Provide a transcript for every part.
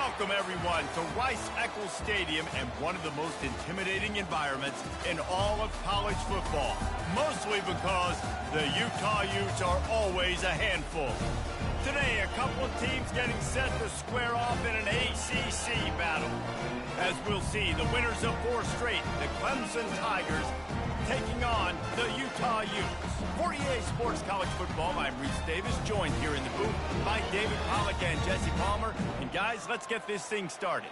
Welcome, everyone, to Rice-Eccles Stadium and one of the most intimidating environments in all of college football, mostly because the Utah Utes are always a handful. Today, a couple of teams getting set to square off in an ACC battle. As we'll see, the winners of 4 straight, the Clemson Tigers, taking on the Utah Utes. For EA Sports College Football, I'm Reese Davis, joined here in the booth by David Pollack and Jesse Palmer. And guys, let's get this thing started.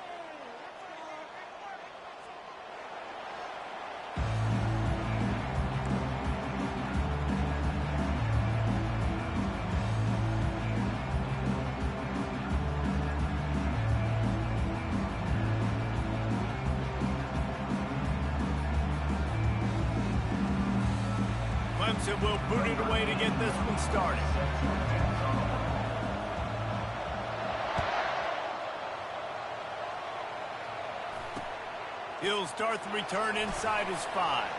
Clemson will boot it away to get this one started. He'll start the return inside his 5.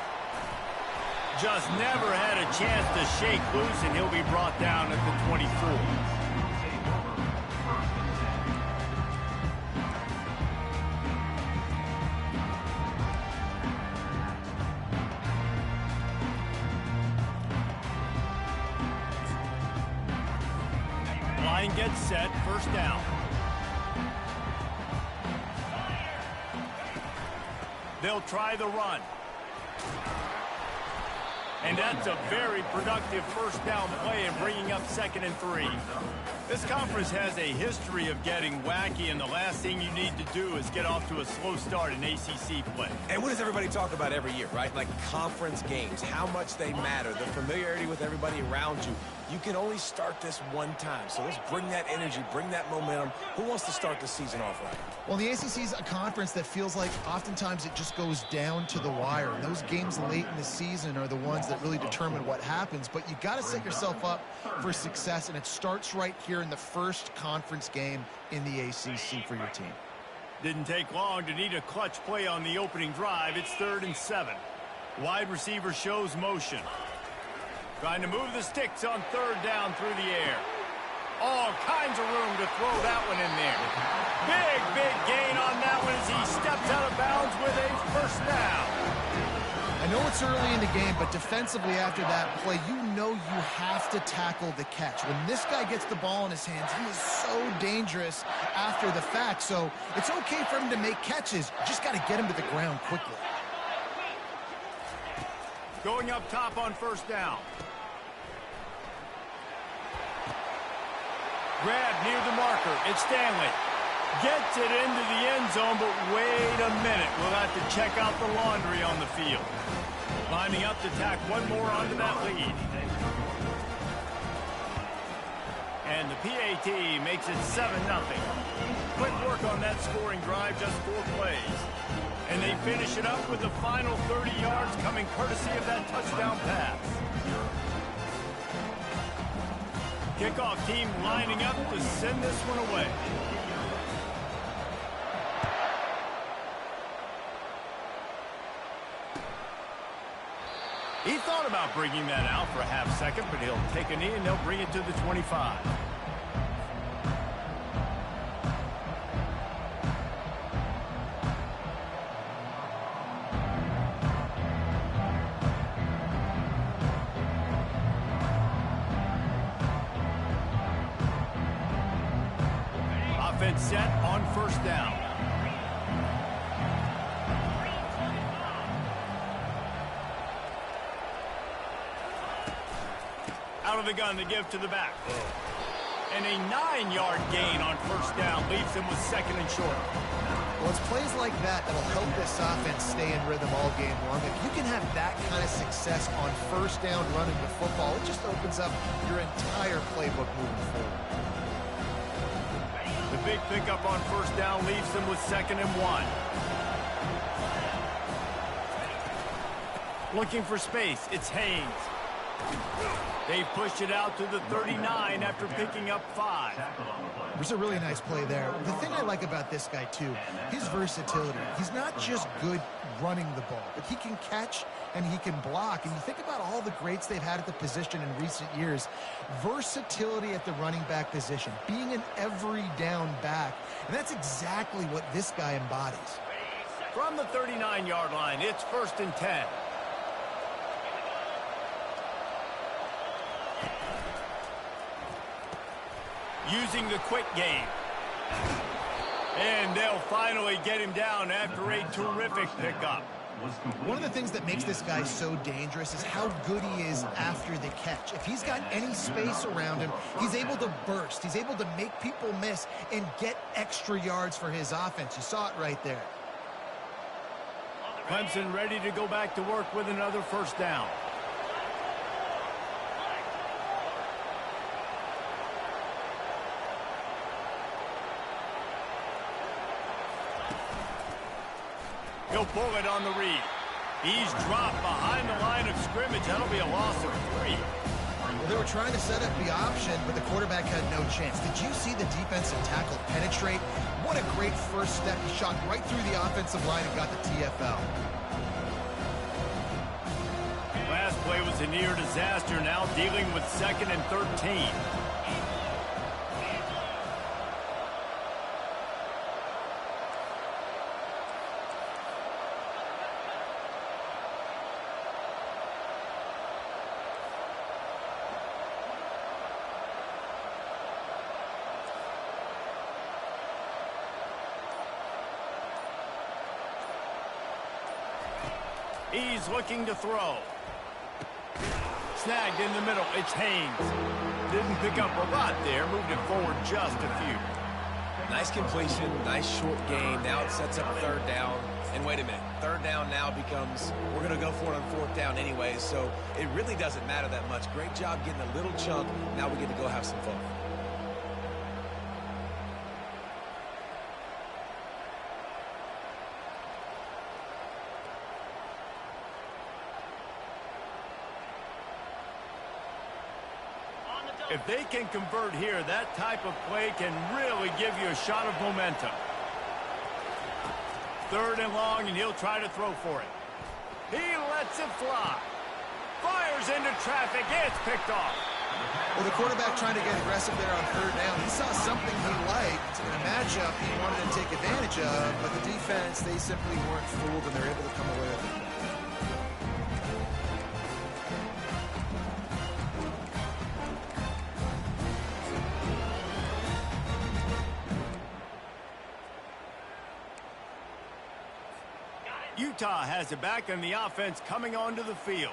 Just never had a chance to shake loose, and he'll be brought down at the 24. Line gets set, first down. They'll try the run. And that's a very productive first down play and bringing up 2nd and 3. This conference has a history of getting wacky, and the last thing you need to do is get off to a slow start in ACC play. And what does everybody talk about every year, right? Like conference games, how much they matter, the familiarity with everybody around you. You can only start this one time, so let's bring that energy, bring that momentum. Who wants to start the season off right? Well, the ACC is a conference that feels like oftentimes it just goes down to the wire. And those games late in the season are the ones that really determine what happens. But you got to set yourself up for success, and it starts right here in the first conference game in the ACC for your team. Didn't take long to need a clutch play on the opening drive. It's 3rd and 7. Wide receiver shows motion. Trying to move the sticks on 3rd down through the air. All kinds of room to throw that one in there. Big gain on that one as he steps out of bounds with a first down. I know it's early in the game, but defensively after that play, you know you have to tackle the catch. When this guy gets the ball in his hands, he is so dangerous after the fact. So it's okay for him to make catches. You just got to get him to the ground quickly. Going up top on first down. Grab near the marker. It's Stanley. Gets it into the end zone, but wait a minute. We'll have to check out the laundry on the field. Lining up to tack one more onto that lead. And the PAT makes it 7-0. Quick work on that scoring drive, just 4 plays. And they finish it up with the final 30 yards coming courtesy of that touchdown pass. Kickoff team lining up to send this one away. He thought about bringing that out for a half second, but he'll take a knee and they'll bring it to the 25. Offense set on first down. Out of the gun to give to the back. And a 9-yard gain on first down leaves him with 2nd and short. Well, it's plays like that that'll help this offense stay in rhythm all game long. If you can have that kind of success on first down running the football, it just opens up your entire playbook moving forward. The big pickup on first down leaves them with 2nd and 1. Looking for space, it's Haynes. They pushed it out to the 39 after picking up 5. It was a really nice play there. The thing I like about this guy, too, his versatility. He's not just good running the ball, but he can catch and he can block. And you think about all the greats they've had at the position in recent years. Versatility at the running back position, being an every down back. And that's exactly what this guy embodies. From the 39-yard line, it's 1st and 10. Using the quick game. And they'll finally get him down after a terrific pickup. One of the things that makes this guy so dangerous is how good he is after the catch. If he's got any space around him, he's able to burst. He's able to make people miss and get extra yards for his offense. You saw it right there. Clemson ready to go back to work with another 1st down. He'll pull it on the read. He's dropped behind the line of scrimmage. That'll be a loss of 3. Well, they were trying to set up the option, but the quarterback had no chance. Did you see the defensive tackle penetrate? What a great first step. He shot right through the offensive line and got the TFL. Last play was a near disaster, now dealing with 2nd and 13. He's looking to throw. Snagged in the middle. It's Haynes. Didn't pick up a lot there. Moved it forward just a few. Nice completion, nice short gain. Now it sets up 3rd down. And wait a minute, 3rd down now becomes, we're going to go for it on 4th down anyway, so it really doesn't matter that much. Great job getting a little chunk. Now we get to go have some fun. If they can convert here, that type of play can really give you a shot of momentum. 3rd and long, and he'll try to throw for it. He lets it fly. Fires into traffic. It's picked off. Well, the quarterback trying to get aggressive there on 3rd down. He saw something he liked in a matchup he wanted to take advantage of, but the defense, they simply weren't fooled, and they're able to come away with it. Utah has it back, and the offense coming onto the field.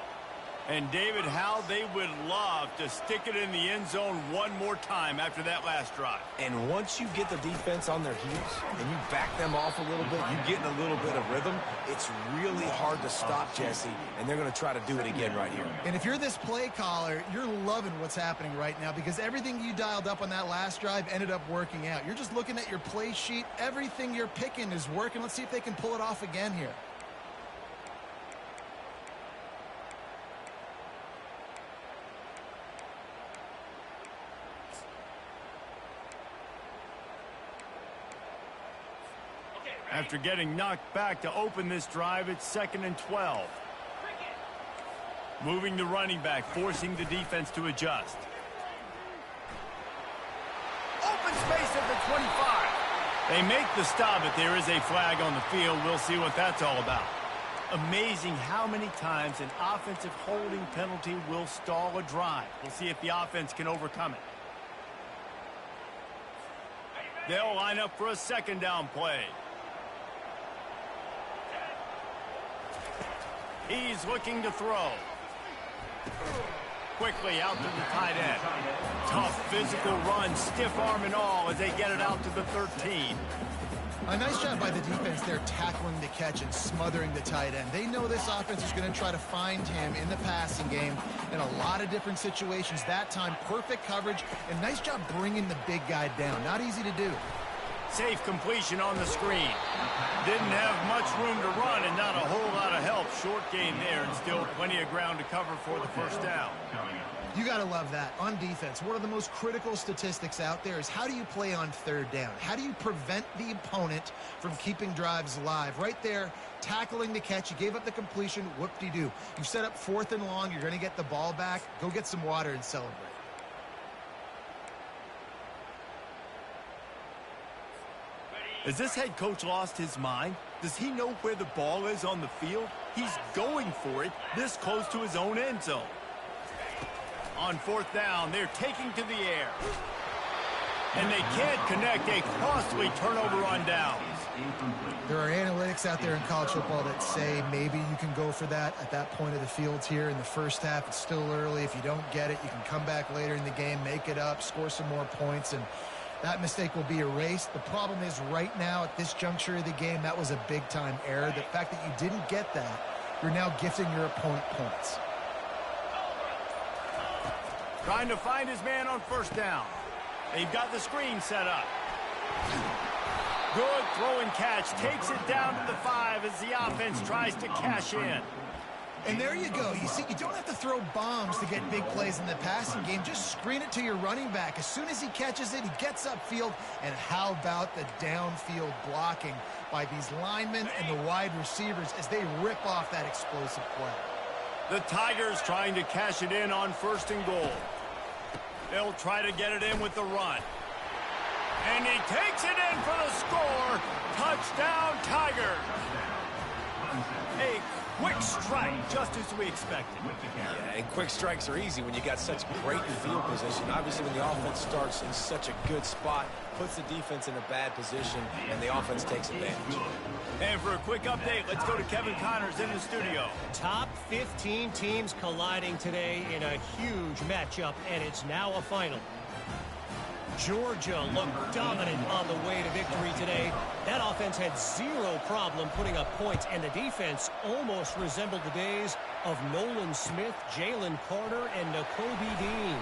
And, David, how they would love to stick it in the end zone one more time after that last drive. And once you get the defense on their heels and you back them off a little bit, you get in a little bit of rhythm, it's really hard to stop, Jesse, and they're going to try to do it again right here. And if you're this play caller, you're loving what's happening right now because everything you dialed up on that last drive ended up working out. You're just looking at your play sheet. Everything you're picking is working. Let's see if they can pull it off again here. After getting knocked back to open this drive, it's 2nd and 12. Moving the running back, forcing the defense to adjust. Open space at the 25. They make the stop, but there is a flag on the field. We'll see what that's all about. Amazing how many times an offensive holding penalty will stall a drive. We'll see if the offense can overcome it. They'll line up for a 2nd down play. He's looking to throw. Quickly out to the tight end. Tough physical run, stiff arm and all as they get it out to the 13. A nice job by the defense there tackling the catch and smothering the tight end. They know this offense is going to try to find him in the passing game in a lot of different situations. That time, perfect coverage and nice job bringing the big guy down. Not easy to do. Safe completion on the screen. Didn't have much room to run and not a whole lot of help short gain there and still plenty of ground to cover for the first down. You got to love that. On defense, one of the most critical statistics out there is how do you play on third down? How do you prevent the opponent from keeping drives alive? Right there, tackling the catch. You gave up the completion. Whoop-de-doo. You've set up 4th and long. You're going to get the ball back. Go get some water and celebrate. Has this head coach lost his mind? Does he know where the ball is on the field? He's going for it this close to his own end zone. On 4th down, they're taking to the air. And they can't connect a costly turnover on downs. There are analytics out there in college football that say maybe you can go for that at that point of the field here in the first half. It's still early. If you don't get it, you can come back later in the game, make it up, score some more points, and that mistake will be erased. The problem is right now at this juncture of the game, that was a big-time error. The fact that you didn't get that, you're now gifting your opponent points. Trying to find his man on 1st down. They've got the screen set up. Good throw and catch. Takes it down to the 5 as the offense tries to cash in. And there you go. You see, you don't have to throw bombs to get big plays in the passing game. Just screen it to your running back. As soon as he catches it, he gets upfield. And how about the downfield blocking by these linemen and the wide receivers as they rip off that explosive play? The Tigers trying to cash it in on 1st and goal. They'll try to get it in with the run. And he takes it in for the score. Touchdown, Tigers. A quick strike, just as we expected. Yeah, and quick strikes are easy when you got such great field position. Obviously, when the offense starts in such a good spot, puts the defense in a bad position, and the offense takes advantage. And for a quick update, let's go to Kevin Connors in the studio. Top 15 teams colliding today in a huge matchup, and it's now a final. Georgia looked dominant on the way to victory today. That offense had zero problem putting up points, and the defense almost resembled the days of Nolan Smith, Jalen Carter, and Nakobe Dean.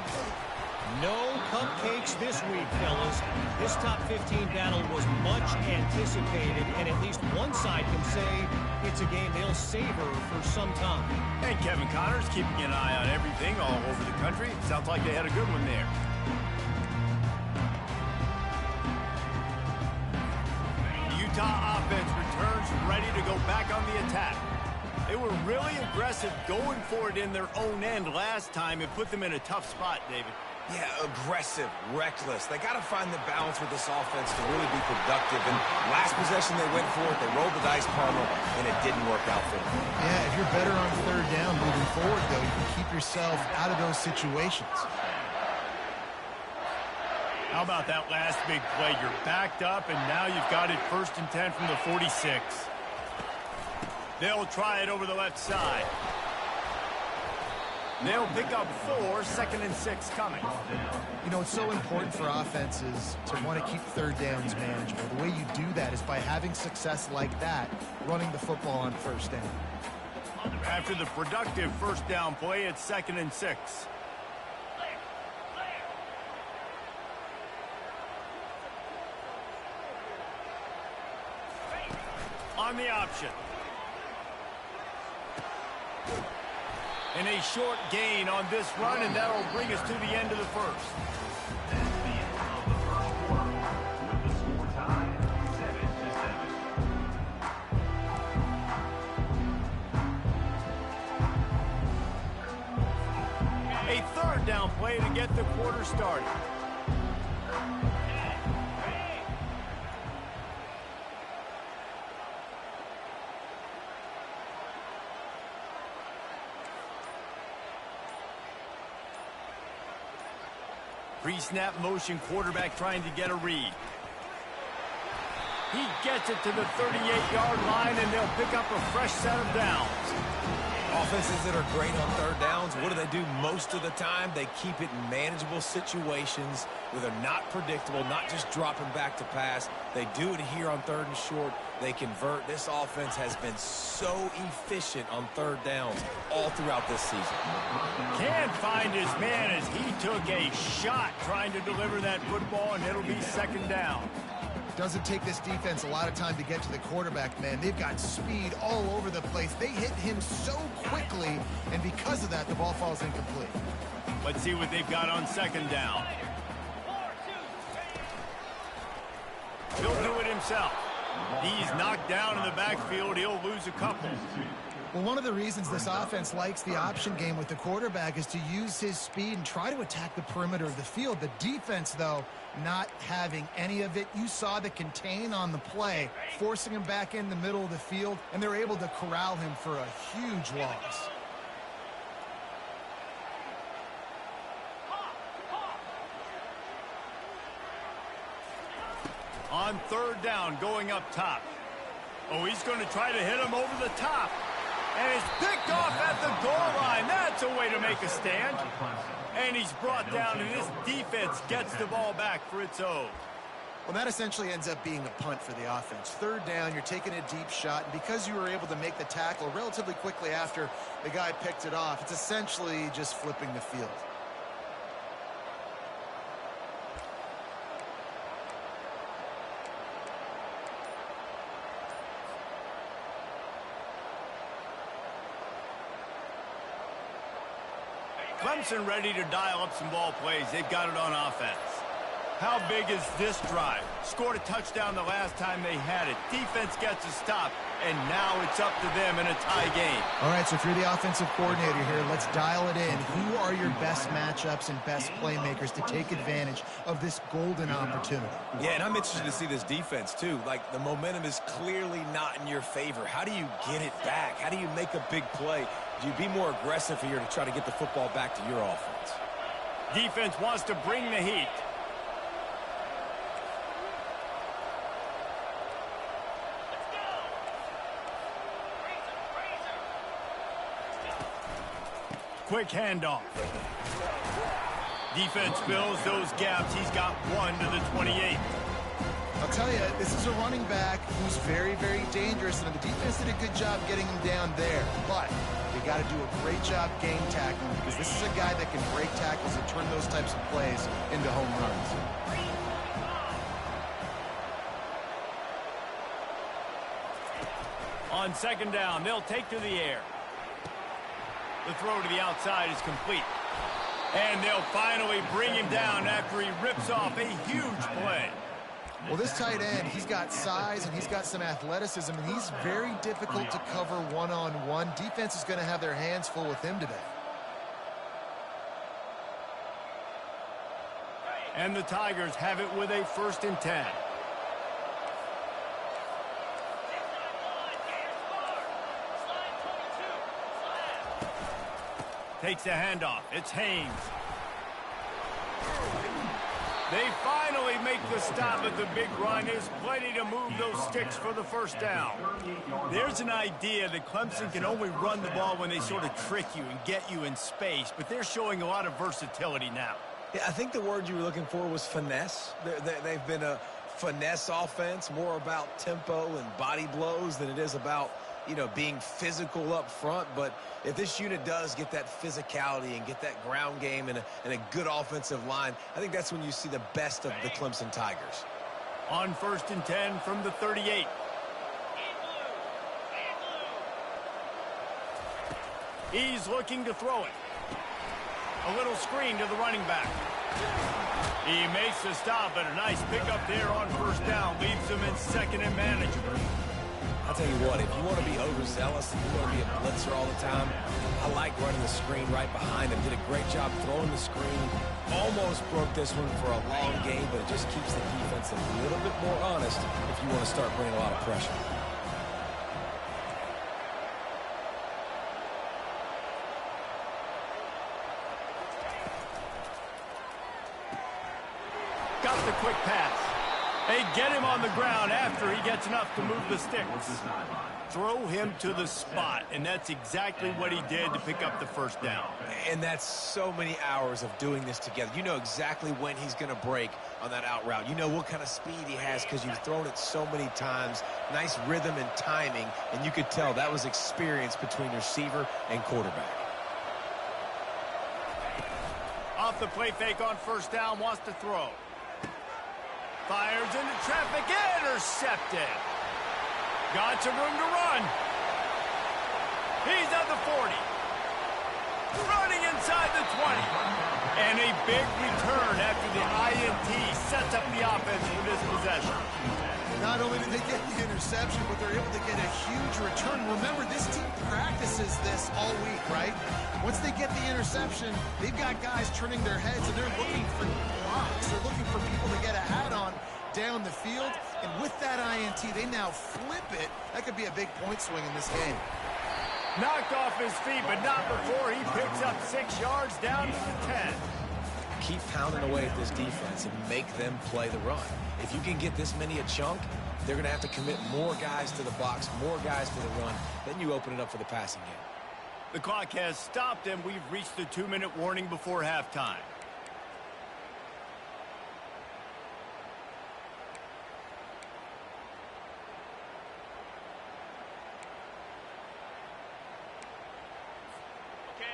No cupcakes this week, fellas. This top 15 battle was much anticipated, and at least one side can say it's a game they'll savor for some time. And Kevin Connors keeping an eye on everything all over the country. Sounds like they had a good one there. The Utah offense returns ready to go back on the attack. They were really aggressive going for it in their own end last time. It put them in a tough spot, David. Yeah, aggressive, reckless. They got to find the balance with this offense to really be productive. And last possession they went for it. They rolled the dice, Palmer, and it didn't work out for them. Yeah, if you're better on 3rd down moving forward, though, you can keep yourself out of those situations. How about that last big play? You're backed up, and now you've got it 1st and 10 from the 46. They'll try it over the left side. They'll pick up 4, 2nd and 6 coming. You know, it's so important for offenses to want to keep 3rd downs manageable. The way you do that is by having success like that, running the football on 1st down. After the productive 1st down play, it's 2nd and 6. On the option. And a short gain on this run, and that'll bring us to the end of the 1st. A 3rd down play to get the quarter started. Pre-snap motion, quarterback trying to get a read. He gets it to the 38-yard line, and they'll pick up a fresh set of downs. Offenses that are great on 3rd downs, what do? Most of the time, they keep it in manageable situations where they're not predictable, not just dropping back to pass. They do it here on 3rd and short. They convert. This offense has been so efficient on 3rd downs all throughout this season. Can't find his man as he took a shot trying to deliver that football, and it'll be 2nd down. Doesn't take this defense a lot of time to get to the quarterback, man. They've got speed all over the place. place. They hit him so quickly, and because of that, the ball falls incomplete. Let's see what they've got on second down. He'll do it himself. He's knocked down in the backfield. He'll lose a couple. Well, one of the reasons this offense likes the option game with the quarterback is to use his speed and try to attack the perimeter of the field. The defense, though, not having any of it. You saw the contain on the play, forcing him back in the middle of the field, and they're able to corral him for a huge loss. On third down, going up top. Oh, he's going to try to hit him over the top. And it's picked off at the goal line. That's a way to make a stand. And he's brought down, and this defense gets the ball back for its own. Well, that essentially ends up being a punt for the offense. Third down, you're taking a deep shot, and because you were able to make the tackle relatively quickly after the guy picked it off, it's essentially just flipping the field. Clemson ready to dial up some ball plays. They've got it on offense. How big is this drive? Scored a touchdown the last time they had it. Defense gets a stop, and now it's up to them in a tie game. All right, so if you're the offensive coordinator here, let's dial it in. Who are your best matchups and best playmakers to take advantage of this golden opportunity? Yeah, and I'm interested to see this defense, too. Like, the momentum is clearly not in your favor. How do you get it back? How do you make a big play? Do you be more aggressive here to try to get the football back to your offense? Defense wants to bring the heat. Quick handoff. Defense fills those gaps. He's got one to the 28. I'll tell you, this is a running back who's very, very dangerous, and the defense did a good job getting him down there. But you got to do a great job game tackling, because this is a guy that can break tackles and turn those types of plays into home runs. On second down, they'll take to the air. The throw to the outside is complete. And they'll finally bring him down after he rips off a huge play. Well, this tight end, he's got size and he's got some athleticism, and he's very difficult to cover one-on-one. Defense is going to have their hands full with him today. And the Tigers have it with a 1st and 10. Takes the handoff. It's Haynes. They finally make the stop at the big run. There's plenty to move those sticks for the 1st down. There's an idea that Clemson can only run the ball when they sort of trick you and get you in space, but they're showing a lot of versatility now. Yeah, I think the word you were looking for was finesse. They've been a finesse offense, more about tempo and body blows than it is about, you know, being physical up front. But if this unit does get that physicality and get that ground game and a good offensive line, I think that's when you see the best of the Clemson Tigers. On 1st and 10 from the 38. He's looking to throw it. A little screen to the running back. He makes the stop, and a nice pickup there on 1st down. Leaves him in 2nd and manageable. I'll tell you what, if you want to be overzealous, if you want to be a blitzer all the time, I like running the screen right behind him. Did a great job throwing the screen. Almost broke this one for a long game, but it just keeps the defense a little bit more honest if you want to start bringing a lot of pressure. Got the quick pass. They get him on the ground after he gets enough to move the sticks. Throw him to the spot, and that's exactly what he did to pick up the 1st down. And that's so many hours of doing this together. You know exactly when he's going to break on that out route. You know what kind of speed he has because you've thrown it so many times. Nice rhythm and timing, and you could tell that was experience between receiver and quarterback. Off the play fake on 1st down, wants to throw. Fires into traffic, intercepted. Got some room to run. He's at the 40. Running inside the 20. And a big return after the INT sets up the offense for this possession. Not only did they get the interception, but they're able to get a huge return. Remember, this team practices this all week, right? Once they get the interception, they've got guys turning their heads, and they're looking for blocks. They're looking for people to get a hat on down the field. And with that INT, they now flip it. That could be a big point swing in this game. Knocked off his feet, but not before he picks up 6 yards down to the 10. Keep pounding away at this defense and make them play the run. If you can get this many a chunk, they're going to have to commit more guys to the box, more guys to the run. Then you open it up for the passing game. The clock has stopped, and we've reached the 2-minute warning before halftime.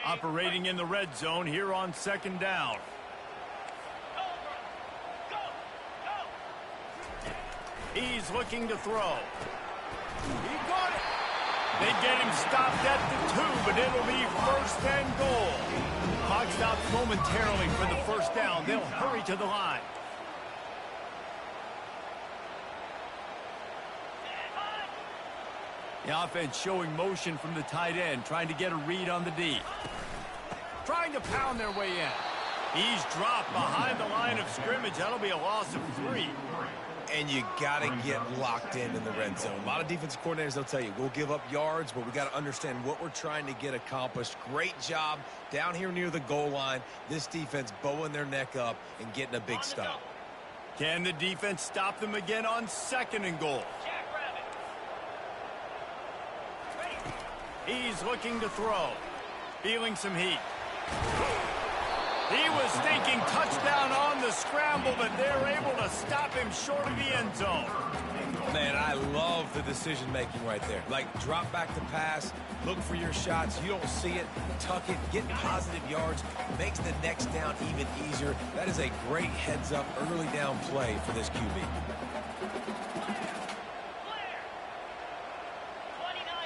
Operating in the red zone here on 2nd down. He's looking to throw. He got it. They get him stopped at the 2, but it'll be 1st and goal. Clock stops momentarily for the 1st down. They'll hurry to the line. The offense showing motion from the tight end, trying to get a read on the D. Trying to pound their way in. He's dropped behind the line of scrimmage. That'll be a loss of 3. And you got to get locked in the red zone. A lot of defensive coordinators, they'll tell you, we'll give up yards, but we got to understand what we're trying to get accomplished. Great job down here near the goal line. This defense bowing their neck up and getting a big stop. Can the defense stop them again on 2nd and goal? He's looking to throw. Feeling some heat. He was thinking touchdown on the scramble, but they're able to stop him short of the end zone. Man, I love the decision-making right there. Like, drop back to pass, look for your shots. You don't see it, tuck it, get positive yards, makes the next down even easier. That is a great heads-up, early down play for this QB.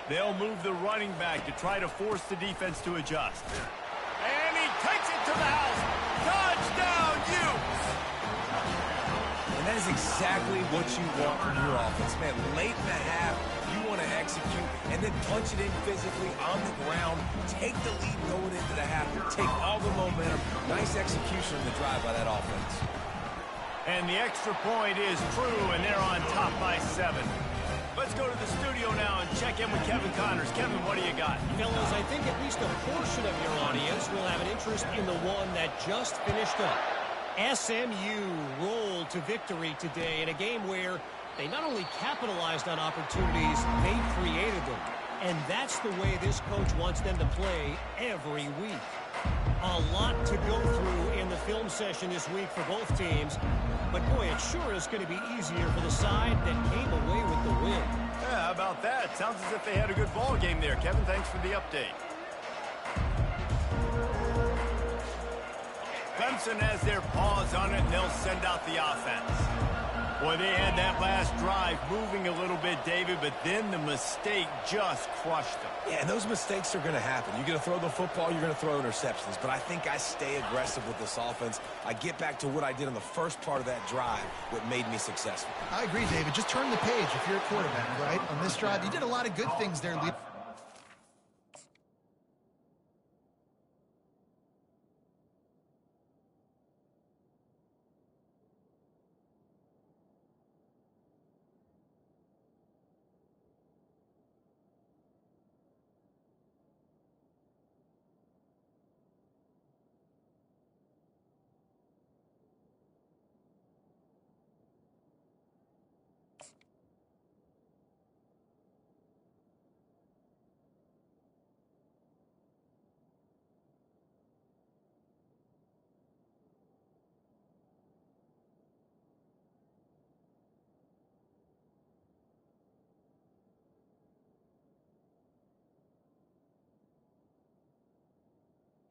They'll move the running back to try to force the defense to adjust. And he takes it to the house. Touchdown, Utes! And that is exactly what you want from your offense. Man, late in the half, you want to execute and then punch it in physically on the ground. Take the lead going into the half. Take all the momentum. Nice execution of the drive by that offense. And the extra point is true, and they're on top by 7. Let's go to the studio now and check in with Kevin Connors. Kevin, what do you got? Fellas, I think at least a portion of your audience will have an interest in the one that just finished up. SMU rolled to victory today in a game where they not only capitalized on opportunities, they created them. And that's the way this coach wants them to play every week. A lot to go through in the film session this week for both teams. But, boy, it sure is going to be easier for the side that came away with the win. Yeah, how about that? Sounds as if they had a good ball game there. Kevin, thanks for the update. Clemson has their paws on it, and they'll send out the offense. Boy, they had that last drive moving a little bit, David, but then the mistake just crushed them. Yeah, and those mistakes are going to happen. You're going to throw the football, you're going to throw interceptions. But I think I stay aggressive with this offense. I get back to what I did on the first part of that drive, what made me successful. I agree, David. Just turn the page if you're a quarterback, right? On this drive, you did a lot of good things there.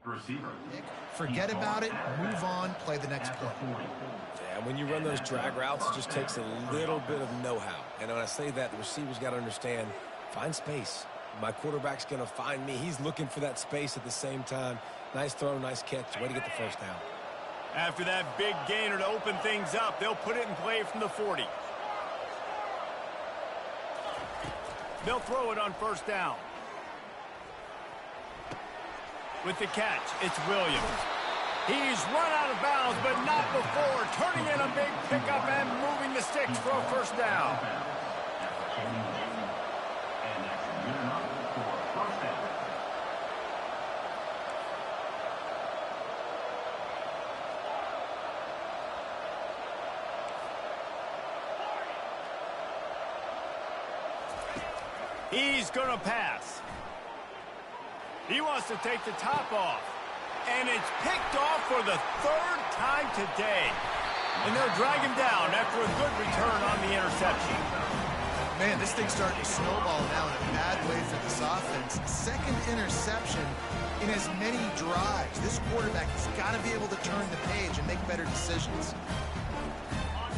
Receiver. Forget about it, move on, play the next play. Yeah, when you run those drag routes, it just takes a little bit of know-how. And when I say that, the receivers got to understand, find space. My quarterback's going to find me. He's looking for that space at the same time. Nice throw, nice catch. Way to get the first down. After that big gainer to open things up, they'll put it in play from the 40. They'll throw it on first down. With the catch, it's Williams. He's run out of bounds, but not before turning in a big pickup and moving the sticks for a first down. He's going to pass. He wants to take the top off. And it's picked off for the third time today. And they'll drag him down after a good return on the interception. Man, this thing's starting to snowball now in a bad way for this offense. Second interception in as many drives. This quarterback has got to be able to turn the page and make better decisions.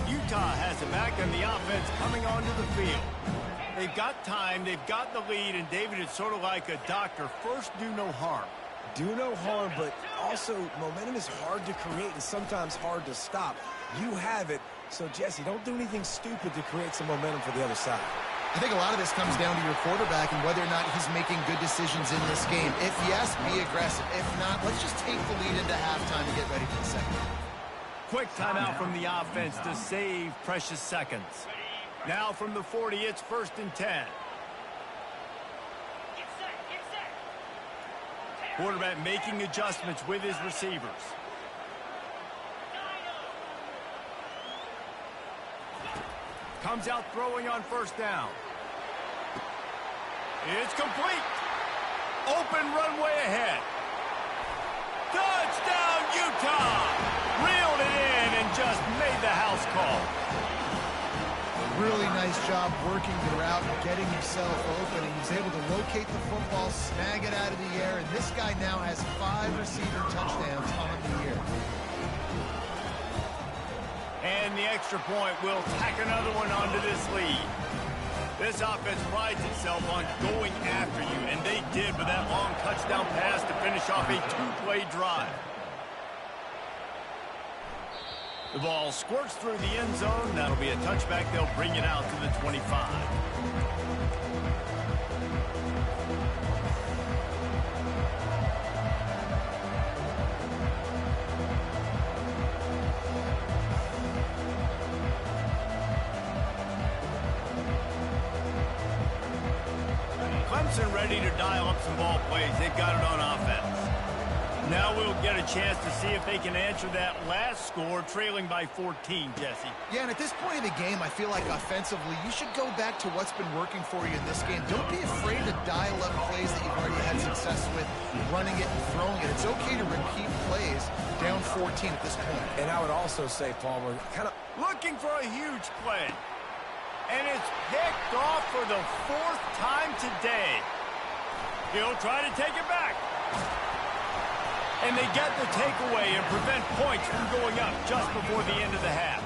Utah has it back on the offense coming onto the field. They've got time, they've got the lead, and David, it's sort of like a doctor. First, do no harm. Do no harm, but also momentum is hard to create and sometimes hard to stop. You have it, so Jesse, don't do anything stupid to create some momentum for the other side. I think a lot of this comes down to your quarterback and whether or not he's making good decisions in this game. If yes, be aggressive. If not, let's just take the lead into halftime and get ready for the second. Quick timeout from the offense to save precious seconds. Now from the 40, it's 1st and 10. Quarterback making adjustments with his receivers. Comes out throwing on first down. It's complete. Open runway ahead. Touchdown, Utah! Reeled it in and just made the house call. Really nice job working the route and getting himself open. He was able to locate the football, snag it out of the air, and this guy now has 5 receiver touchdowns on the year. And the extra point will tack another one onto this lead. This offense prides itself on going after you, and they did with that long touchdown pass to finish off a 2-play drive. The ball squirts through the end zone. That'll be a touchback. They'll bring it out to the 25. Clemson ready to dial up some ball plays. They've got it on offense. Now we'll get a chance to see if they can answer that last score, trailing by 14, Jesse. Yeah, and at this point in the game, I feel like offensively, you should go back to what's been working for you in this game. Don't be afraid to dial up plays that you've already had success with, running it and throwing it. It's okay to repeat plays down 14 at this point. And I would also say, Palmer, kind of looking for a huge play. And it's picked off for the 4th time today. He'll try to take it back. And they get the takeaway and prevent points from going up just before the end of the half.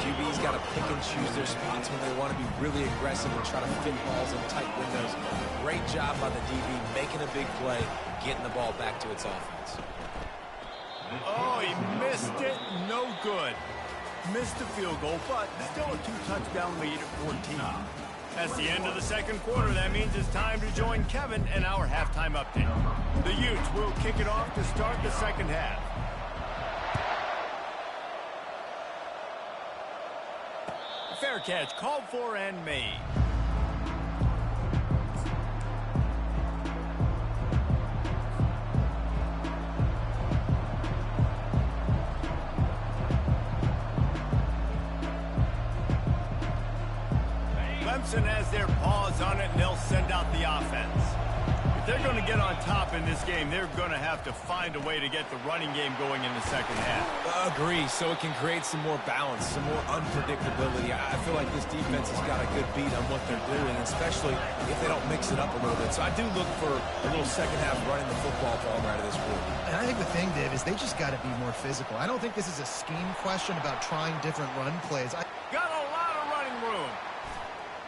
QB's got to pick and choose their spots when they want to be really aggressive and try to fit balls in tight windows. Great job by the DB making a big play, getting the ball back to its offense. Oh, he missed it. No good. Missed the field goal, but still a 2-touchdown lead at 14. That's the end of the second quarter. That means it's time to join Kevin in our halftime update. The Utes will kick it off to start the second half. Fair catch called for and made. Clemson has their paws on it, and they'll send out the offense. If they're going to get on top in this game, they're going to have to find a way to get the running game going in the second half. Agree, so it can create some more balance, some more unpredictability. I feel like this defense has got a good beat on what they're doing, especially if they don't mix it up a little bit. So I do look for a little second half running the football ball right of this quarter. And I think the thing, Dave, is they just got to be more physical. I don't think this is a scheme question about trying different run plays. Got a lot of running room.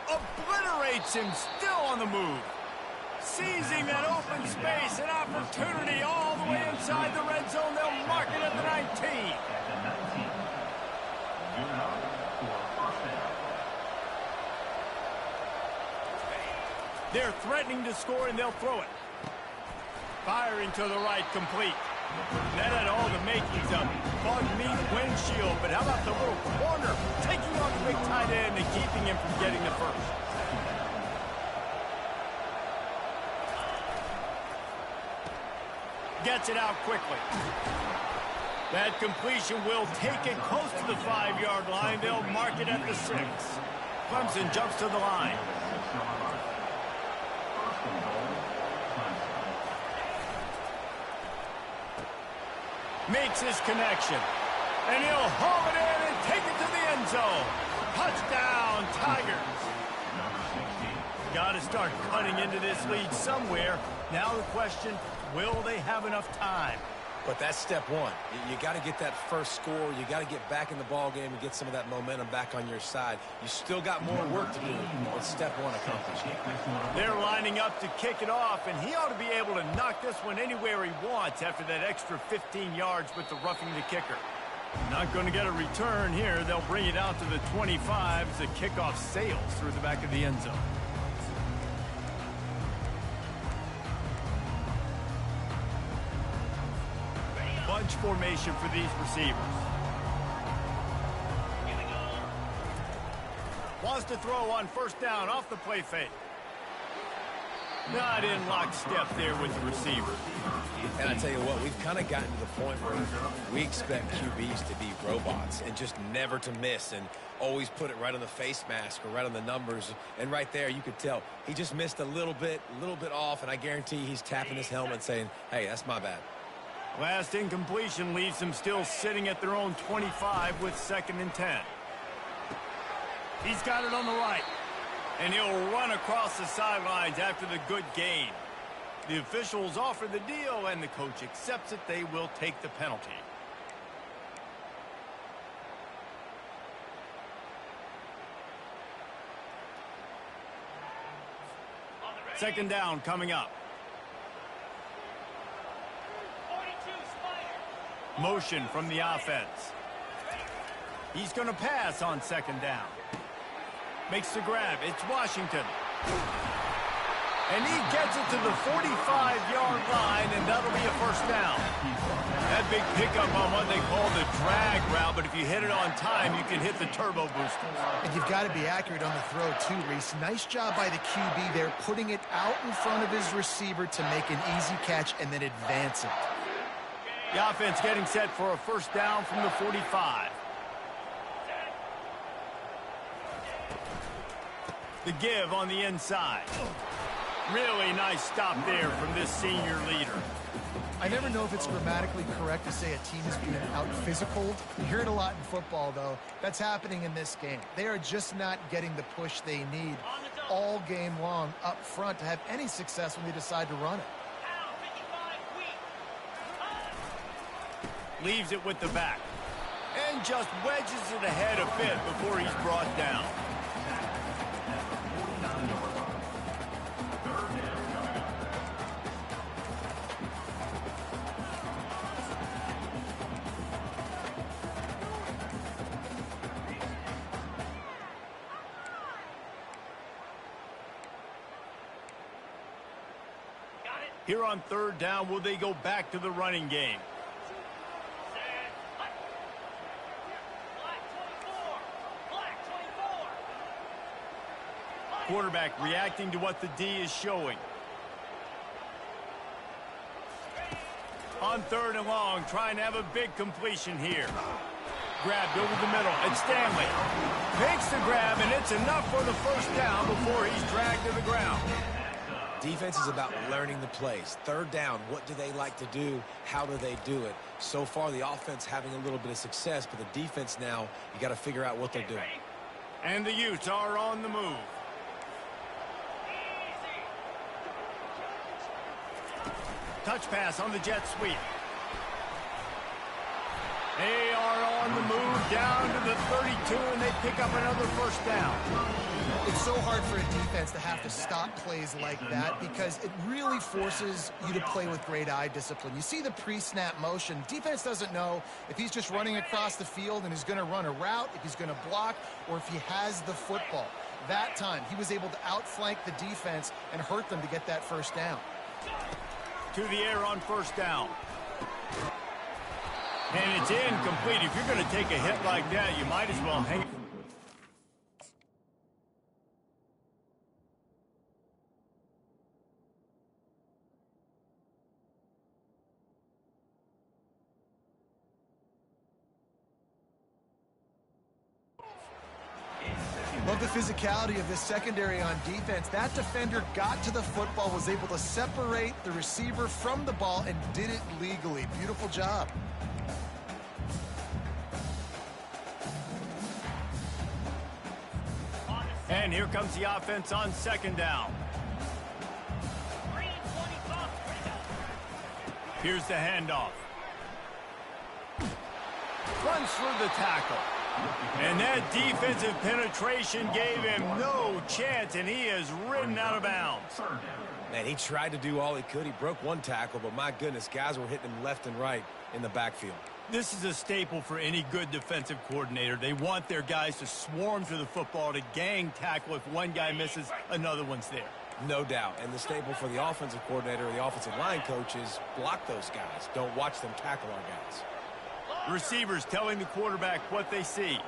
Obliterates him, still on the move. Seizing that open space, an opportunity all the way inside the red zone. They'll mark it at the 19. They're threatening to score, and they'll throw it. Firing to the right, complete. That had all the makings of bug meat windshield, but how about the little corner taking on the big tight end and keeping him from getting the first? Gets it out quickly. That completion will take it close to the 5-yard line. They'll mark it at the 6. Clemson jumps to the line. Makes his connection. And he'll haul it in and take it to the end zone. Touchdown, Tigers. Got to start cutting into this lead somewhere. Now the question, will they have enough time? But that's step one. You got to get that first score. You got to get back in the ball game and get some of that momentum back on your side. You still got more work to do, but step one accomplished. They're lining up to kick it off, and he ought to be able to knock this one anywhere he wants after that extra 15 yards with the roughing the kicker. Not going to get a return here. They'll bring it out to the 25 as the kickoff sails through the back of the end zone. Bunch formation for these receivers. Wants to throw on first down off the play fake. Not in lockstep there with the receiver. And I tell you what, we've kind of gotten to the point where we expect QBs to be robots and just never to miss and always put it right on the face mask or right on the numbers. And right there, you could tell he just missed a little bit off, and I guarantee he's tapping his helmet saying, hey, that's my bad. Last incompletion leaves them still sitting at their own 25 with 2nd and 10. He's got it on the right. And he'll run across the sidelines after the good gain. The officials offer the deal, and the coach accepts it. They will take the penalty. Second down coming up. Motion from the offense. He's going to pass on 2nd down. Makes the grab. It's Washington. And he gets it to the 45-yard line, and that'll be a first down. That big pickup on what they call the drag route, but if you hit it on time, you can hit the turbo booster. And you've got to be accurate on the throw, too, Reese. Nice job by the QB there, putting it out in front of his receiver to make an easy catch and then advance it. The offense getting set for a first down from the 45. The give on the inside. Really nice stop there from this senior leader. I never know if it's grammatically correct to say a team is being out-physicaled. You hear it a lot in football, though. That's happening in this game. They are just not getting the push they need all game long up front to have any success when they decide to run it. Leaves it with the back. And just wedges it ahead a bit before he's brought down. Here on 3rd down, will they go back to the running game? Quarterback reacting to what the D is showing. On 3rd and long, trying to have a big completion here. Grabbed over the middle. It's Stanley. Makes the grab, and it's enough for the first down before he's dragged to the ground. Defense is about learning the plays. 3rd down, what do they like to do? How do they do it? So far, the offense having a little bit of success, but the defense now, you got to figure out what they're doing. And the Utes are on the move. Touch pass on the jet sweep. They are on the move down to the 32, and they pick up another first down. It's so hard for a defense to have to stop plays like that because it really forces you to play with great eye discipline. You see the pre-snap motion. Defense doesn't know if he's just running across the field and is going to run a route, if he's going to block, or if he has the football. That time, he was able to outflank the defense and hurt them to get that first down. To the air on first down. And it's incomplete. If you're going to take a hit like that, you might as well hang it. Love the physicality of this secondary on defense. That defender got to the football, was able to separate the receiver from the ball, and did it legally. Beautiful job. And here comes the offense on second down. Here's the handoff. Runs through the tackle. And that defensive penetration gave him no chance, and he is ridden out of bounds. Man, he tried to do all he could. He broke one tackle, but my goodness, guys were hitting him left and right in the backfield. This is a staple for any good defensive coordinator. They want their guys to swarm to the football, to gang tackle. If one guy misses, another one's there. No doubt. And the staple for the offensive coordinator or the offensive line coach is block those guys. Don't watch them tackle our guys. Receivers telling the quarterback what they see.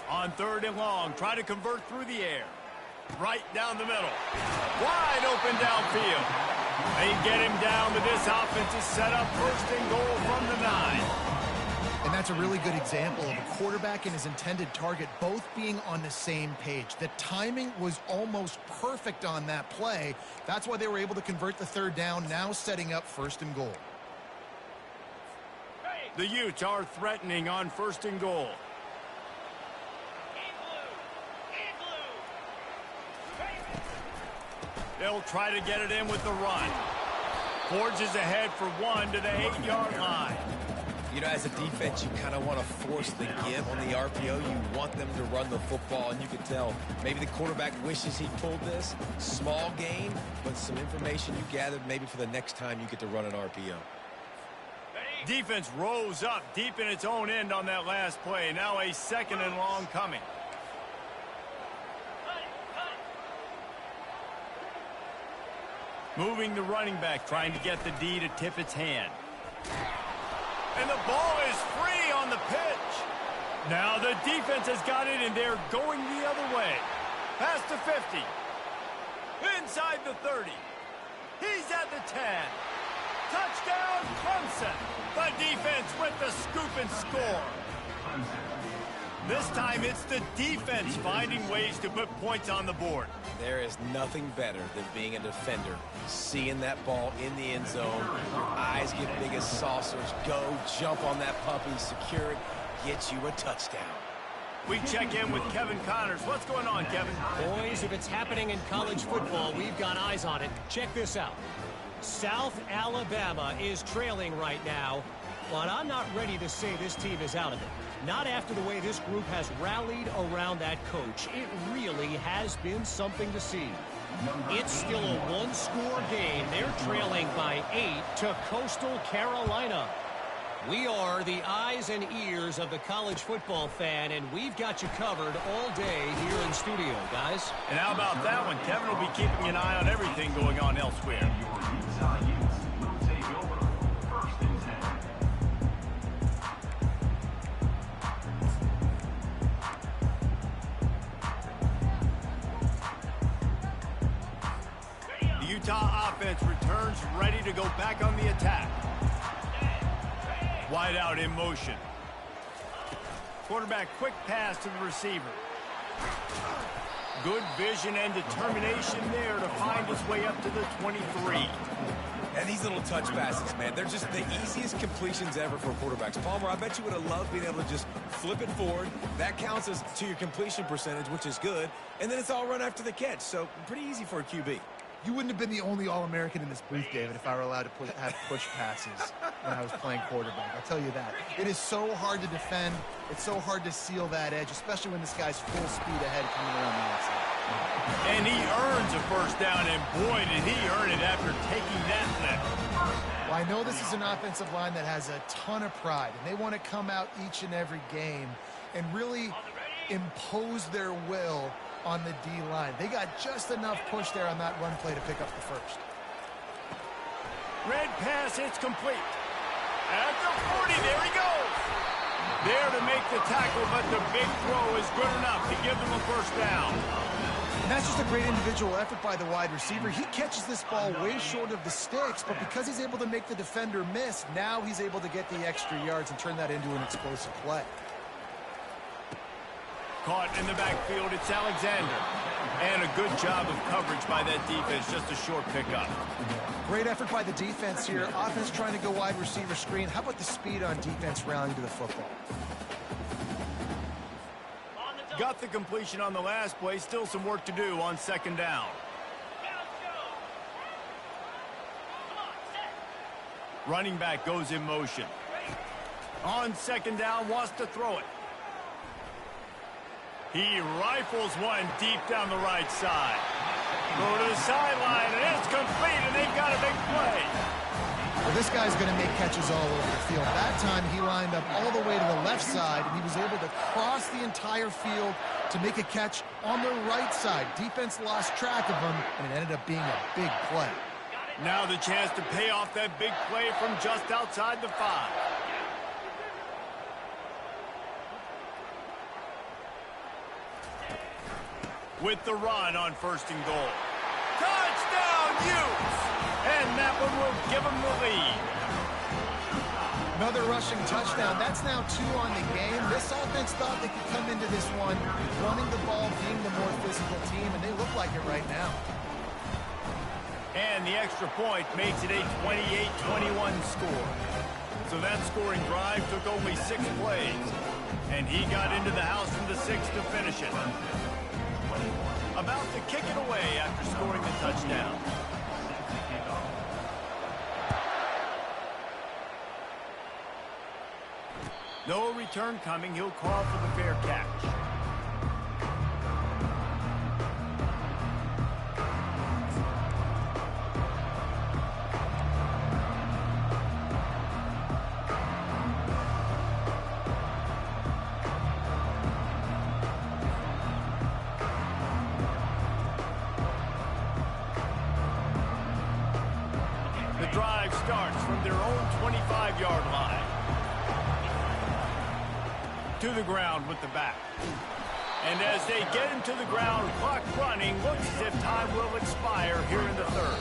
On third and long, try to convert through the air. Right down the middle. Wide open downfield. They get him down, but this offense is set up first and goal from the 9. And that's a really good example of a quarterback and his intended target both being on the same page. The timing was almost perfect on that play. That's why they were able to convert the third down, now setting up first and goal. The Utes are threatening on first and goal. They'll try to get it in with the run. Forges ahead for one to the 8-yard line. You know, as a defense, you kind of want to force the give on the RPO. You want them to run the football, and you can tell maybe the quarterback wishes he pulled this. Small gain, but some information you gathered maybe for the next time you get to run an RPO. Defense rose up deep in its own end on that last play. Now a second and long coming. Moving the running back, trying to get the D to tip its hand. And the ball is free on the pitch. Now the defense has got it, and they're going the other way. Past the 50. Inside the 30. He's at the 10. Touchdown, Clemson. The defense with the scoop and score. This time it's the defense finding ways to put points on the board. There is nothing better than being a defender. Seeing that ball in the end zone, your eyes get big as saucers. Go, jump on that puppy, secure it, get you a touchdown. We check in with Kevin Connors. What's going on, Kevin? Boys, if it's happening in college football, we've got eyes on it. Check this out. South Alabama is trailing right now, but I'm not ready to say this team is out of it. Not after the way this group has rallied around that coach. It really has been something to see. It's still a one-score game. They're trailing by 8 to Coastal Carolina. We are the eyes and ears of the college football fan, and we've got you covered all day here in studio, guys. And how about that one? Kevin will be keeping an eye on everything going on elsewhere. Utah offense returns ready to go back on the attack. Wide out in motion. Quarterback quick pass to the receiver. Good vision and determination there to find his way up to the 23. And these little touch passes, man, they're just the easiest completions ever for quarterbacks. Palmer, I bet you would have loved being able to just flip it forward. That counts as to your completion percentage, which is good. And then it's all run after the catch, so pretty easy for a QB. You wouldn't have been the only All-American in this booth, David, if I were allowed to have push passes when I was playing quarterback. I'll tell you that. It is so hard to defend. It's so hard to seal that edge, especially when this guy's full speed ahead coming around the outside. And he earns a first down, and boy, did he earn it after taking that lift. Well, I know this is an offensive line that has a ton of pride, and they want to come out each and every game and really impose their will on the D-line. They got just enough push there on that run play to pick up the first. Red pass, it's complete. At the 40, there he goes. There to make the tackle, but the big throw is good enough to give them a first down. And that's just a great individual effort by the wide receiver. He catches this ball way short of the sticks, but because he's able to make the defender miss, now he's able to get the extra yards and turn that into an explosive play. Caught in the backfield, it's Alexander. And a good job of coverage by that defense, just a short pickup. Great effort by the defense here. Offense trying to go wide receiver screen. How about the speed on defense rallying to the football? Got the completion on the last play. Still some work to do on second down. Running back goes in motion. On second down, wants to throw it. He rifles one deep down the right side. Go to the sideline, and it's complete, and they've got a big play. Well, this guy's going to make catches all over the field. That time he lined up all the way to the left side, and he was able to cross the entire field to make a catch on the right side. Defense lost track of him, and it ended up being a big play. Now the chance to pay off that big play from just outside the 5. With the run on first and goal. Touchdown, Utes! And that one will give them the lead. Another rushing touchdown. That's now 2 on the game. This offense thought they could come into this one running the ball, being the more physical team, and they look like it right now. And the extra point makes it a 28-21 score. So that scoring drive took only 6 plays. And he got into the house from the 6 to finish it. About to kick it away after scoring the touchdown. No return coming. He'll call for the fair catch. Drive starts from their own 25-yard line. To the ground with the back. And as they get him to the ground, clock running, looks as if time will expire here in the third.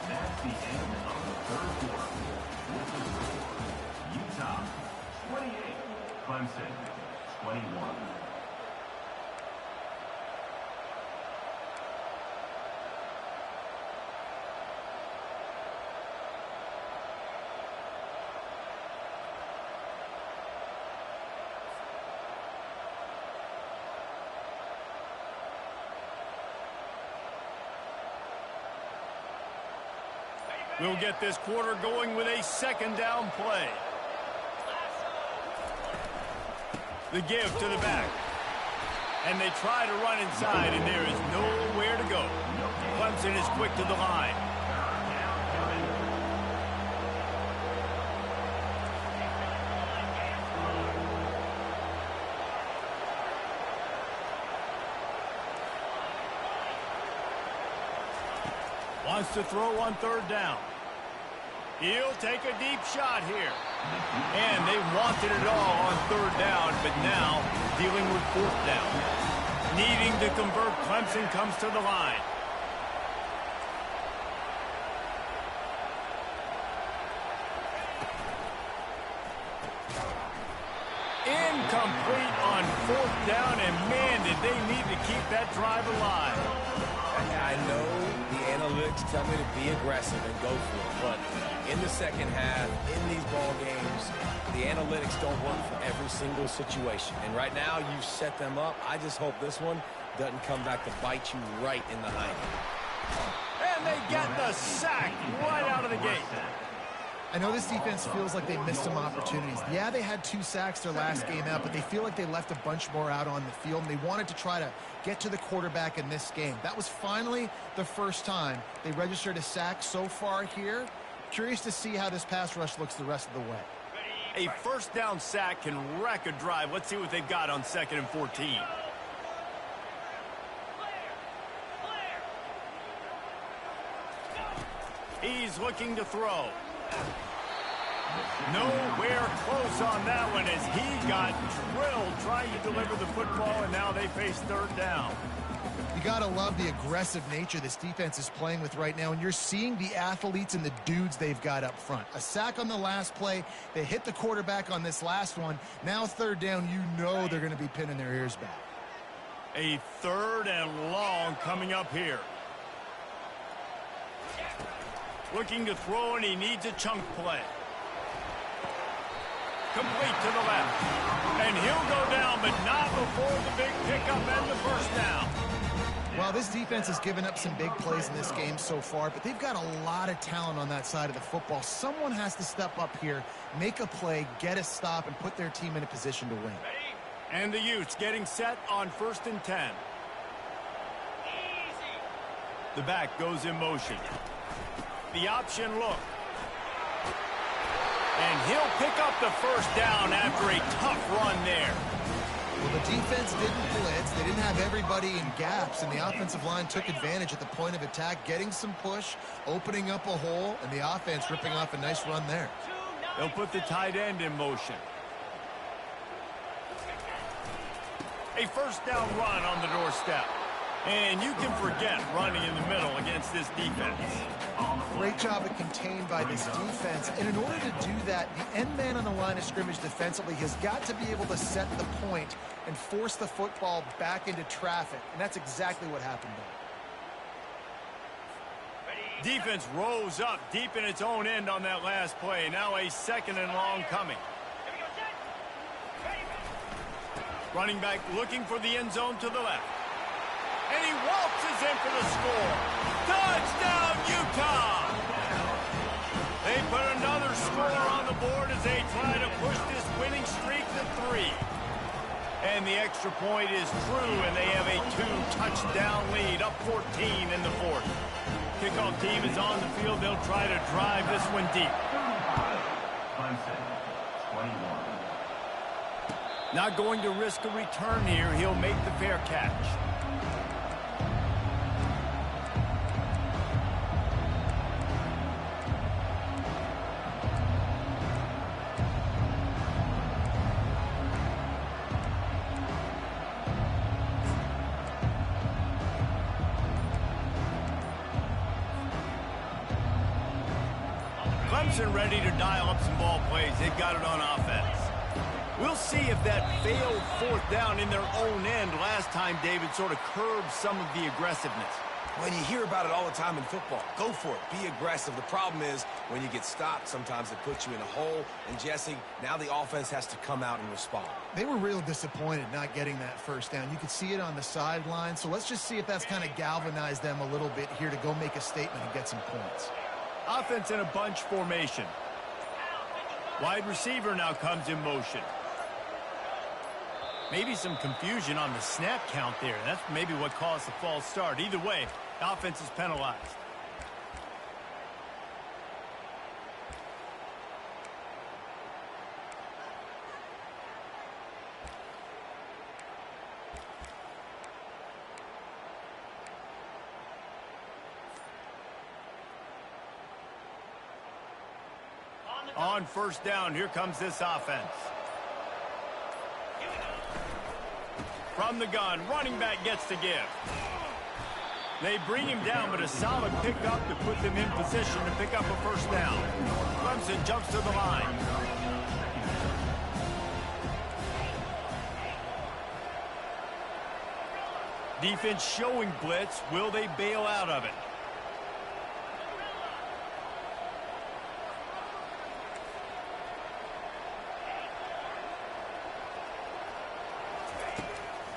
That's the end of the third quarter. With the score, Utah 28, Clemson 21. We'll get this quarter going with a second down play. The give to the back. And they try to run inside, and there is nowhere to go. Clemson is quick to the line. Wants to throw on third down. He'll take a deep shot here. And they wanted it all on third down, but now dealing with fourth down. Needing to convert, Clemson comes to the line. Incomplete on fourth down, and man, did they need to keep that drive alive. I know the analytics tell me to be aggressive and go for it, but in the second half, in these ball games, the analytics don't work for every single situation. And right now, you've set them up. I just hope this one doesn't come back to bite you right in the hind end. And they get the sack right out of the gate. I know this defense feels like they missed some opportunities. Yeah, they had 2 sacks their last game out, but they feel like they left a bunch more out on the field, and they wanted to try to get to the quarterback in this game. That was finally the first time they registered a sack so far here. Curious to see how this pass rush looks the rest of the way. A first down sack can wreck a drive. Let's see what they've got on 2nd and 14. He's looking to throw. Nowhere close on that one as he got drilled trying to deliver the football, and now they face 3rd down. You got to love the aggressive nature this defense is playing with right now, and you're seeing the athletes and the dudes they've got up front. A sack on the last play. They hit the quarterback on this last one. Now 3rd down, you know they're going to be pinning their ears back. A 3rd and long coming up here. Looking to throw, and he needs a chunk play. Complete to the left. And he'll go down, but not before the big pickup and the first down. Well, this defense has given up some big plays in this game so far, but they've got a lot of talent on that side of the football. Someone has to step up here, make a play, get a stop, and put their team in a position to win. And the Utes getting set on 1st and 10. The back goes in motion. The option look. And he'll pick up the first down after a tough run there. Well, the defense didn't blitz. They didn't have everybody in gaps, and the offensive line took advantage at the point of attack, getting some push, opening up a hole, and the offense ripping off a nice run there. They'll put the tight end in motion. A first down run on the doorstep. And you can forget running in the middle against this defense. Great job of contained by this defense. And in order to do that, the end man on the line of scrimmage defensively has got to be able to set the point and force the football back into traffic. And that's exactly what happened there. Defense rose up deep in its own end on that last play. Now a 2nd and long coming. Running back looking for the end zone to the left. And he waltzes in for the score. Touchdown, Utah! They put another score on the board as they try to push this winning streak to 3. And the extra point is true, and they have a 2-touchdown lead, up 14 in the 4th. Kickoff team is on the field. They'll try to drive this one deep. Clemson, 21. Not going to risk a return here. He'll make the fair catch. Clemson ready to dial up some ball plays. They've got it on offense. We'll see if that failed 4th down in their own end last time, David, sort of curbed some of the aggressiveness. When you hear about it all the time in football, go for it. Be aggressive. The problem is when you get stopped, sometimes it puts you in a hole. And, Jesse, now the offense has to come out and respond. They were real disappointed not getting that first down. You could see it on the sideline. So let's just see if that's kind of galvanized them a little bit here to go make a statement and get some points. Offense in a bunch formation. Wide receiver now comes in motion. Maybe some confusion on the snap count there. That's maybe what caused the false start. Either way, the offense is penalized. On first down, here comes this offense. From the gun, running back gets to give. They bring him down, but a solid pickup to put them in position to pick up a first down. Clemson jumps to the line. Defense showing blitz. Will they bail out of it?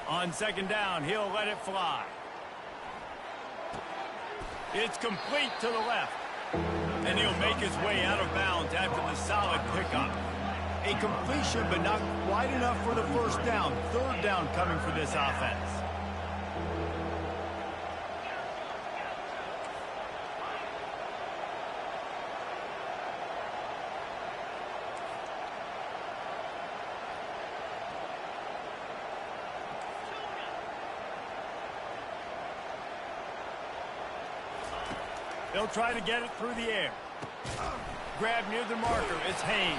On second down, he'll let it fly. It's complete to the left. And he'll make his way out of bounds after the solid pickup. A completion, but not quite enough for the first down. Third down coming for this offense. They'll try to get it through the air. Grab near the marker. It's Haynes.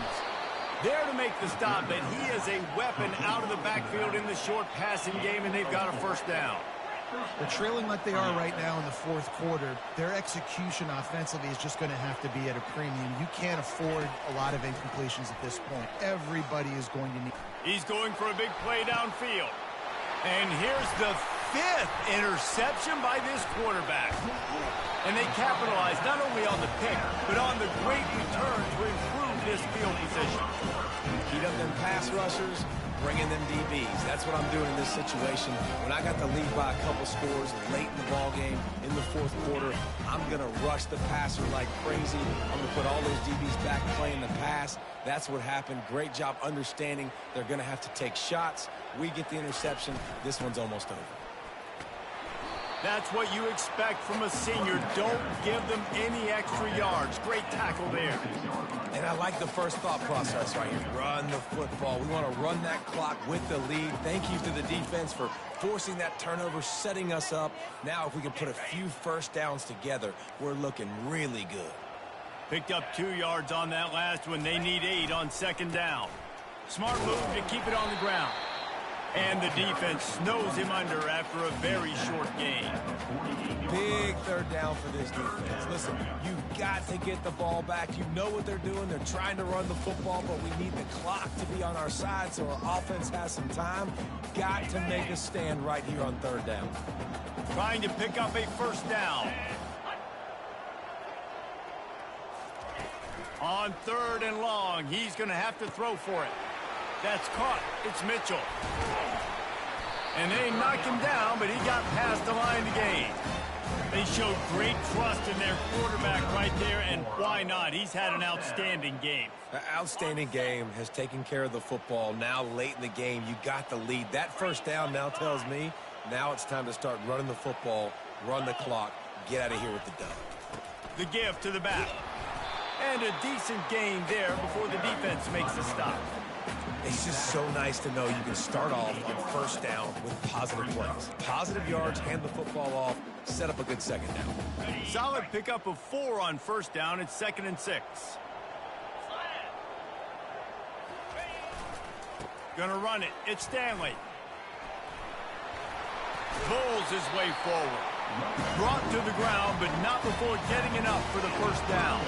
There to make the stop, but he is a weapon out of the backfield in the short passing game, and they've got a first down. They're trailing like they are right now in the fourth quarter. Their execution offensively is just going to have to be at a premium. You can't afford a lot of incompletions at this point. Everybody is going to need. He's going for a big play downfield. And here's the 5th interception by this quarterback. And they capitalize not only on the pick, but on the great return to improve this field position. Heat up them pass rushers, bring in them DBs. That's what I'm doing in this situation. When I got the lead by a couple scores late in the ball game, in the fourth quarter, I'm going to rush the passer like crazy. I'm going to put all those DBs back playing the pass. That's what happened. Great job understanding they're going to have to take shots. We get the interception. This one's almost over. That's what you expect from a senior. Don't give them any extra yards. Great tackle there. And I like the first thought process right here. Run the football. We want to run that clock with the lead. Thank you to the defense for forcing that turnover, setting us up. Now if we can put a few first downs together, we're looking really good. Picked up 2 yards on that last one. They need 8 on second down. Smart move to keep it on the ground. And the defense snows him under after a very short gain. Big third down for this defense. Listen, you've got to get the ball back. You know what they're doing. They're trying to run the football, but we need the clock to be on our side so our offense has some time. Got to make a stand right here on third down. Trying to pick up a first down. On third and long, he's going to have to throw for it. That's caught. It's Mitchell. And they knocked him down, but he got past the line to gain. They showed great trust in their quarterback right there, and why not? He's had an outstanding game. An outstanding game, has taken care of the football. Now late in the game, you got the lead. That first down now tells me now it's time to start running the football, run the clock, get out of here with the dub. The give to the back. And a decent gain there before the defense makes the stop. It's just so nice to know you can start off on first down with positive plays. Positive yards, hand the football off, set up a good second down. Solid pickup of 4 on first down. It's 2nd and 6. Gonna run it. It's Stanley. Pulls his way forward. Brought to the ground, but not before getting enough for the first down.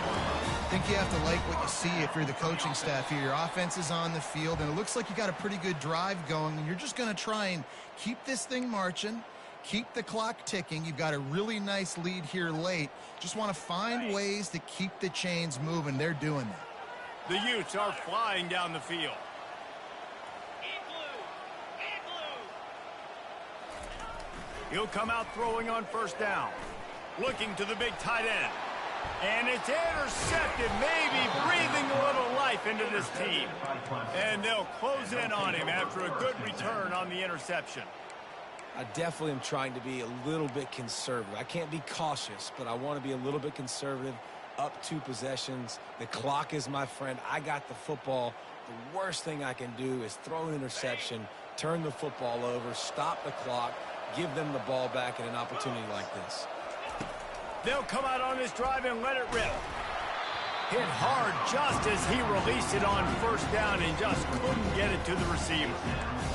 I think you have to like what you see if you're the coaching staff here. Your offense is on the field, and it looks like you got a pretty good drive going, and you're just going to try and keep this thing marching, keep the clock ticking. You've got a really nice lead here late. Just want to find ways to keep the chains moving. They're doing that. The Utes are flying down the field. He'll come out throwing on first down. Looking to the big tight end. And it's intercepted, maybe breathing a little life into this team. And they'll close in on him after a good return on the interception. I definitely am trying to be a little bit conservative. I can't be cautious, but I want to be a little bit conservative. Up 2 possessions. The clock is my friend. I got the football. The worst thing I can do is throw an interception, turn the football over, stop the clock, give them the ball back in an opportunity like this. They'll come out on this drive and let it rip. Hit hard just as he released it on first down and just couldn't get it to the receiver.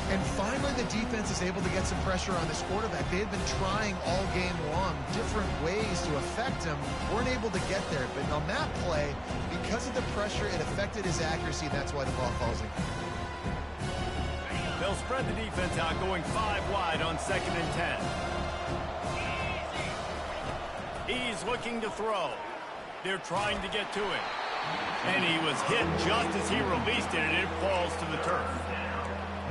And finally, the defense is able to get some pressure on this quarterback. They had been trying all game long different ways to affect him. Weren't able to get there. But on that play, because of the pressure, it affected his accuracy. That's why the ball falls in. They'll They'll spread the defense out, going 5 wide on 2nd and 10. He's looking to throw. They're trying to get to him. And he was hit just as he released it, and it falls to the turf.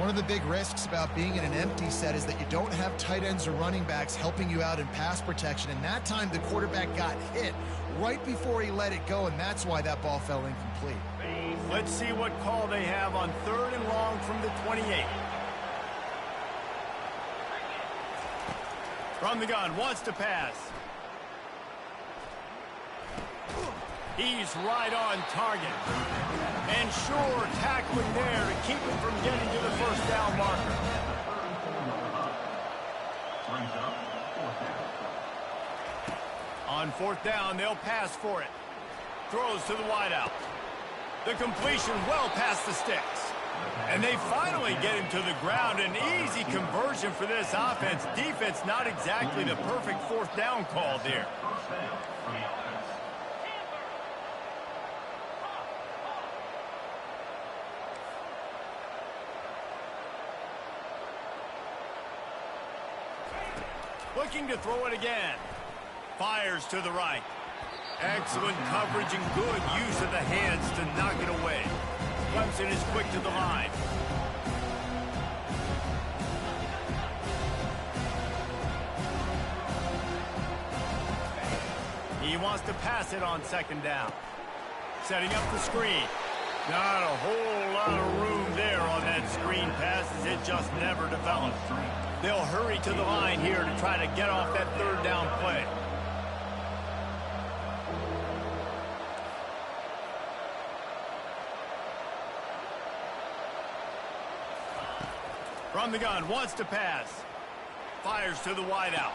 One of the big risks about being in an empty set is that you don't have tight ends or running backs helping you out in pass protection. And that time the quarterback got hit right before he let it go, and that's why that ball fell incomplete. Let's see what call they have on 3rd and long from the 28. From the gun, wants to pass. He's right on target. And sure, tackling there to keep him from getting to the first down marker. On 4th down, they'll pass for it. Throws to the wideout. The completion well past the sticks. And they finally get him to the ground. An easy conversion for this offense. Defense not exactly the perfect 4th down call there. Looking to throw it again. Fires to the right. Excellent coverage and good use of the hands to knock it away. Clemson is quick to the line. He wants to pass it on 2nd down. Setting up the screen. Not a whole lot of room there on that screen pass as it just never developed. They'll hurry to the line here to try to get off that 3rd down play. From the gun, wants to pass. Fires to the wideout.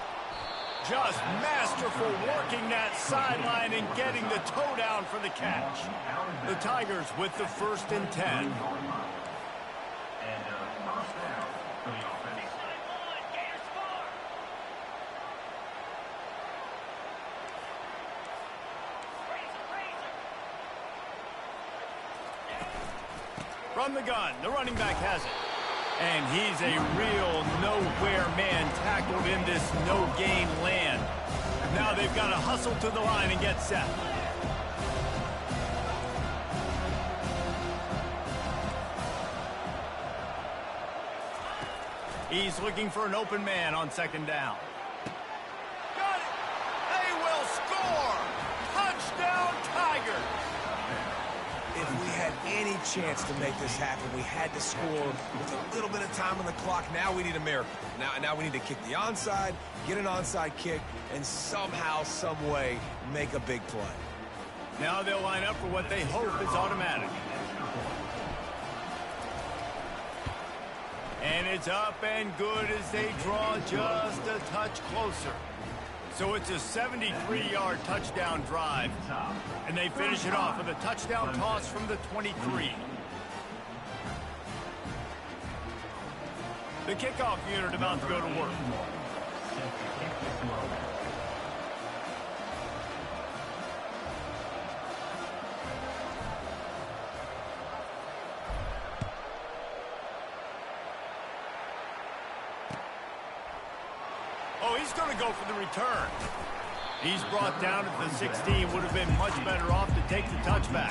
Just masterful working that sideline and getting the toe down for the catch. The Tigers with the 1st and 10. From the gun, the running back has it. And he's a real nowhere man tackled in this no-gain land. Now they've got to hustle to the line and get set. He's looking for an open man on 2nd down. Got it! They will score! Touchdown, Tigers! If we had any chance to make this happen, we had to score with a little bit of time on the clock. Now we need a miracle. Now we need to kick the onside, get an onside kick, and somehow, some way, make a big play. Now they'll line up for what they hope is automatic. And it's up and good as they draw just a touch closer. So it's a 73-yard touchdown drive. And they finish it off with a touchdown toss from the 23. The kickoff unit about to go to work. Oh, he's going to go for the return. He's brought down at the 16. Would have been much better off to take the touchback.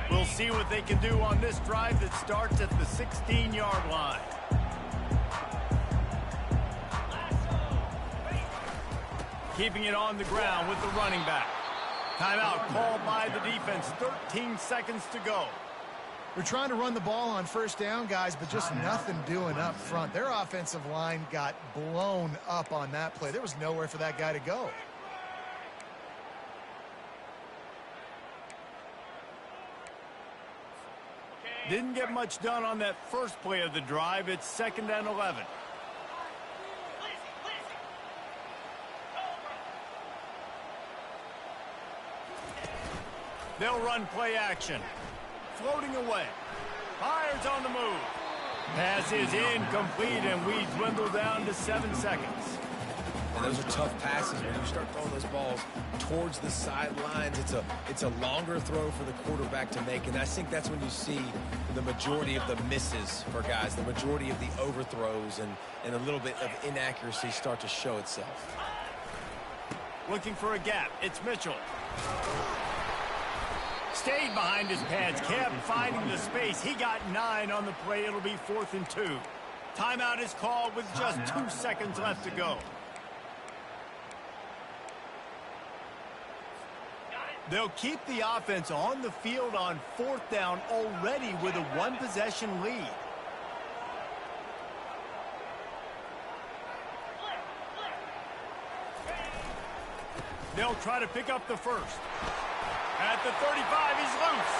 We'll see what they can do on this drive that starts at the 16-yard line. Keeping it on the ground with the running back. Timeout called by the defense. 13 seconds to go. We're trying to run the ball on 1st down, guys, but just nothing doing up front. Their offensive line got blown up on that play. There was nowhere for that guy to go. Didn't get much done on that first play of the drive. It's 2nd and 11. They'll run play action. Floating away. Fires on the move. Pass is incomplete, and we dwindle down to 7 seconds. And those are tough passes. When you start throwing those balls towards the sidelines, it's a longer throw for the quarterback to make. And I think that's when you see the majority of the misses for guys, the majority of the overthrows and a little bit of inaccuracy start to show itself. Looking for a gap. It's Mitchell. Stayed behind his pads, kept finding the space. He got 9 on the play. It'll be 4th and 2. Timeout is called with just 2 seconds left to go. They'll keep the offense on the field on 4th down already with a 1-possession lead. They'll try to pick up the first. At the 35, he's loose.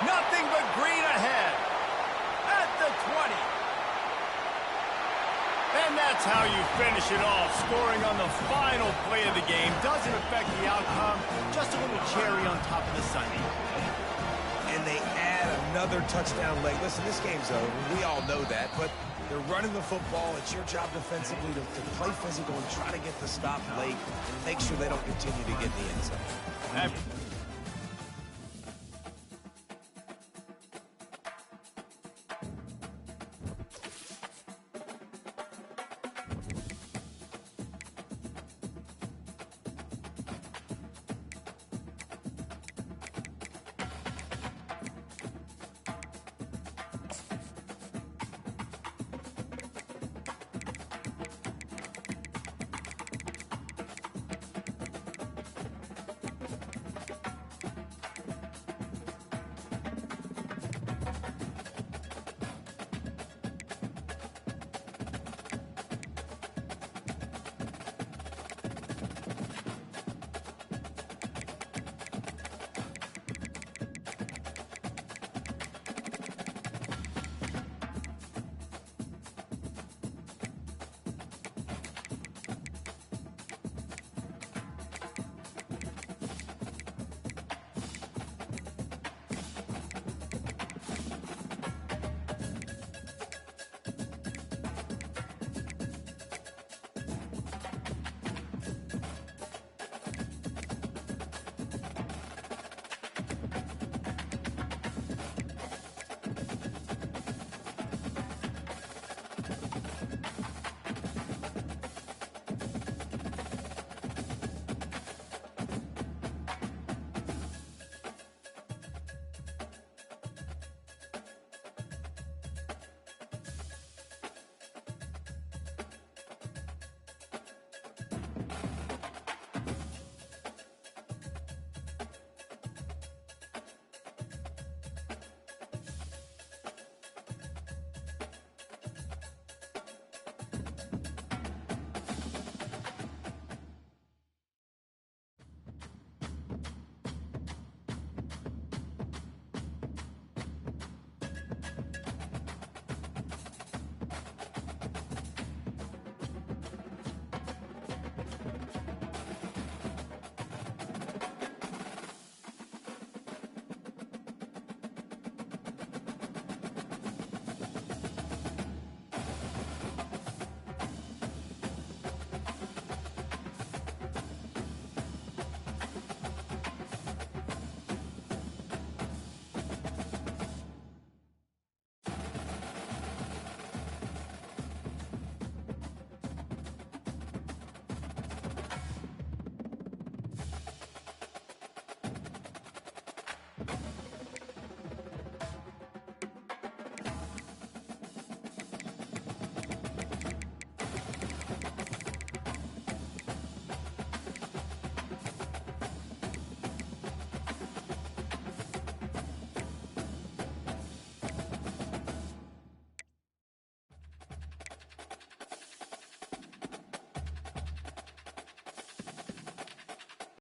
Nothing but green ahead. At the 20. And that's how you finish it off. Scoring on the final play of the game doesn't affect the outcome. Just a little cherry on top of the Sunday. And they add another touchdown late. Listen, this game's over. We all know that, but they're running the football. It's your job defensively to play physical and try to get the stop late and make sure they don't continue to get the end zone.